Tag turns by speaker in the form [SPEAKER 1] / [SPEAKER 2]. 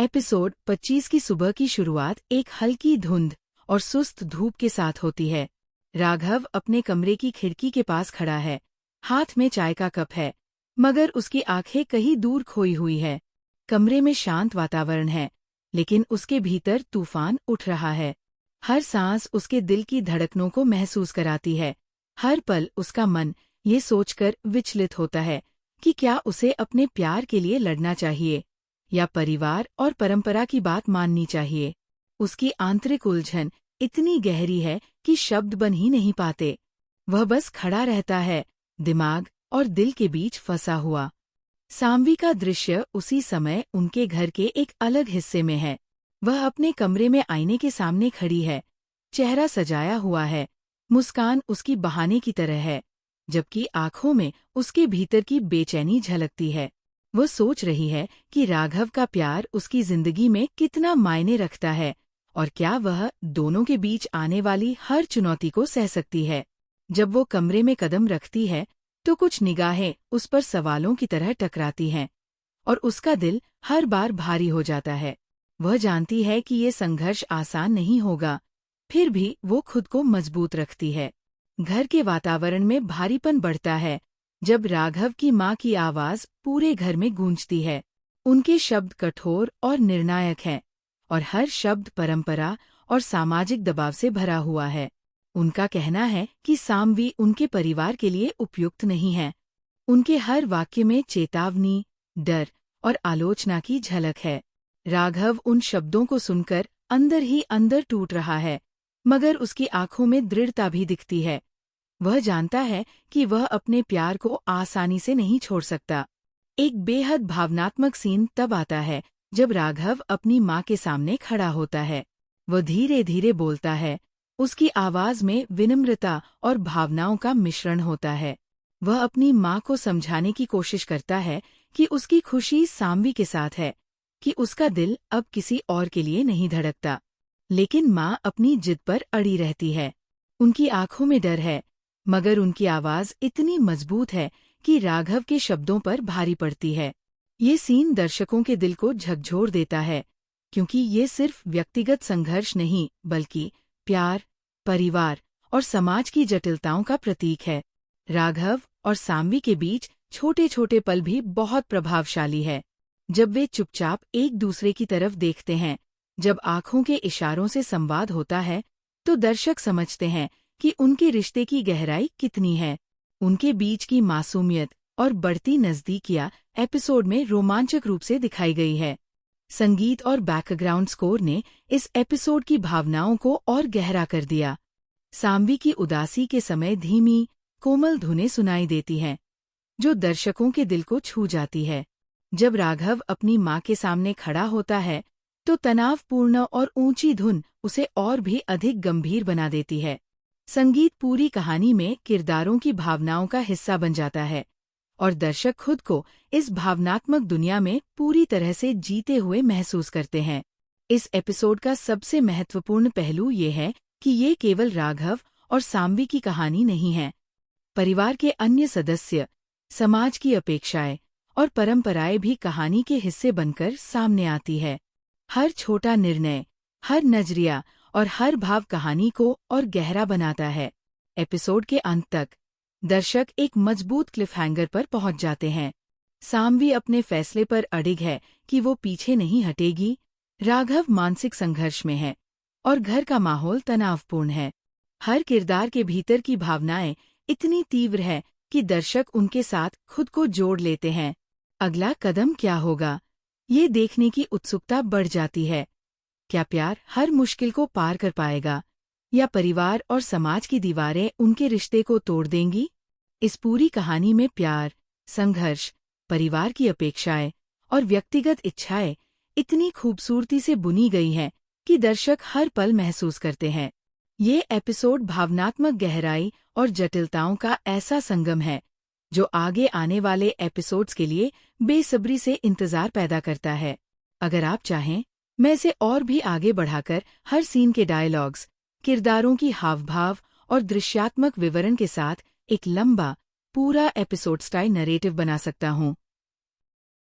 [SPEAKER 1] Episode 25 की सुबह की शुरुआत एक हल्की धुंध और सुस्त धूप के साथ होती है। राघव अपने कमरे की खिड़की के पास खड़ा है, हाथ में चाय का कप है, मगर उसकी आंखें कहीं दूर खोई हुई है। कमरे में शांत वातावरण है, लेकिन उसके भीतर तूफान उठ रहा है। हर सांस उसके दिल की धड़कनों को महसूस कराती है। हर पल उसका मन ये सोचकर विचलित होता है कि क्या उसे अपने प्यार के लिए लड़ना चाहिए या परिवार और परंपरा की बात माननी चाहिए। उसकी आंतरिक उलझन इतनी गहरी है कि शब्द बन ही नहीं पाते। वह बस खड़ा रहता है, दिमाग और दिल के बीच फंसा हुआ। साम्वी का दृश्य उसी समय उनके घर के एक अलग हिस्से में है। वह अपने कमरे में आईने के सामने खड़ी है, चेहरा सजाया हुआ है, मुस्कान उसकी बहाने की तरह है, जबकि आंखों में उसके भीतर की बेचैनी झलकती है। वो सोच रही है कि राघव का प्यार उसकी जिंदगी में कितना मायने रखता है और क्या वह दोनों के बीच आने वाली हर चुनौती को सह सकती है। जब वो कमरे में कदम रखती है तो कुछ निगाहें उस पर सवालों की तरह टकराती हैं और उसका दिल हर बार भारी हो जाता है। वह जानती है कि ये संघर्ष आसान नहीं होगा, फिर भी वो खुद को मजबूत रखती है। घर के वातावरण में भारीपन बढ़ता है जब राघव की माँ की आवाज पूरे घर में गूंजती है। उनके शब्द कठोर और निर्णायक हैं और हर शब्द परंपरा और सामाजिक दबाव से भरा हुआ है। उनका कहना है कि साम्वी उनके परिवार के लिए उपयुक्त नहीं है। उनके हर वाक्य में चेतावनी, डर और आलोचना की झलक है। राघव उन शब्दों को सुनकर अंदर ही अंदर टूट रहा है, मगर उसकी आंखों में दृढ़ता भी दिखती है। वह जानता है कि वह अपने प्यार को आसानी से नहीं छोड़ सकता। एक बेहद भावनात्मक सीन तब आता है जब राघव अपनी माँ के सामने खड़ा होता है। वह धीरे धीरे बोलता है, उसकी आवाज में विनम्रता और भावनाओं का मिश्रण होता है। वह अपनी माँ को समझाने की कोशिश करता है कि उसकी खुशी साम्वी के साथ है, कि उसका दिल अब किसी और के लिए नहीं धड़कता। लेकिन माँ अपनी जिद पर अड़ी रहती है। उनकी आंखों में डर है, मगर उनकी आवाज इतनी मजबूत है कि राघव के शब्दों पर भारी पड़ती है। ये सीन दर्शकों के दिल को झकझोर देता है, क्योंकि ये सिर्फ व्यक्तिगत संघर्ष नहीं बल्कि प्यार, परिवार और समाज की जटिलताओं का प्रतीक है। राघव और साम्वी के बीच छोटे छोटे पल भी बहुत प्रभावशाली है। जब वे चुपचाप एक दूसरे की तरफ देखते हैं, जब आंखों के इशारों से संवाद होता है, तो दर्शक समझते हैं कि उनके रिश्ते की गहराई कितनी है। उनके बीच की मासूमियत और बढ़ती नजदीकियां एपिसोड में रोमांचक रूप से दिखाई गई है। संगीत और बैकग्राउंड स्कोर ने इस एपिसोड की भावनाओं को और गहरा कर दिया। साम्वी की उदासी के समय धीमी, कोमल धुनें सुनाई देती हैं, जो दर्शकों के दिल को छू जाती है। जब राघव अपनी माँ के सामने खड़ा होता है, तो तनावपूर्ण और ऊंची धुन उसे और भी अधिक गंभीर बना देती है। संगीत पूरी कहानी में किरदारों की भावनाओं का हिस्सा बन जाता है और दर्शक खुद को इस भावनात्मक दुनिया में पूरी तरह से जीते हुए महसूस करते हैं। इस एपिसोड का सबसे महत्वपूर्ण पहलू ये है कि ये केवल राघव और साम्वी की कहानी नहीं है। परिवार के अन्य सदस्य, समाज की अपेक्षाएं और परंपराएं भी कहानी के हिस्से बनकर सामने आती है। हर छोटा निर्णय, हर नजरिया और हर भाव कहानी को और गहरा बनाता है। एपिसोड के अंत तक दर्शक एक मजबूत क्लिफहैंगर पर पहुंच जाते हैं। साम्वी अपने फैसले पर अडिग है कि वो पीछे नहीं हटेगी। राघव मानसिक संघर्ष में है और घर का माहौल तनावपूर्ण है। हर किरदार के भीतर की भावनाएं इतनी तीव्र है कि दर्शक उनके साथ खुद को जोड़ लेते हैं। अगला कदम क्या होगा, ये देखने की उत्सुकता बढ़ जाती है। क्या प्यार हर मुश्किल को पार कर पाएगा या परिवार और समाज की दीवारें उनके रिश्ते को तोड़ देंगी? इस पूरी कहानी में प्यार, संघर्ष, परिवार की अपेक्षाएं और व्यक्तिगत इच्छाएं इतनी खूबसूरती से बुनी गई हैं कि दर्शक हर पल महसूस करते हैं। ये एपिसोड भावनात्मक गहराई और जटिलताओं का ऐसा संगम है जो आगे आने वाले एपिसोड्स के लिए बेसब्री से इंतजार पैदा करता है। अगर आप चाहें, मैं इसे और भी आगे बढ़ाकर हर सीन के डायलॉग्स, किरदारों की हावभाव और दृश्यात्मक विवरण के साथ एक लंबा, पूरा एपिसोड स्टाइल नरेटिव बना सकता हूँ।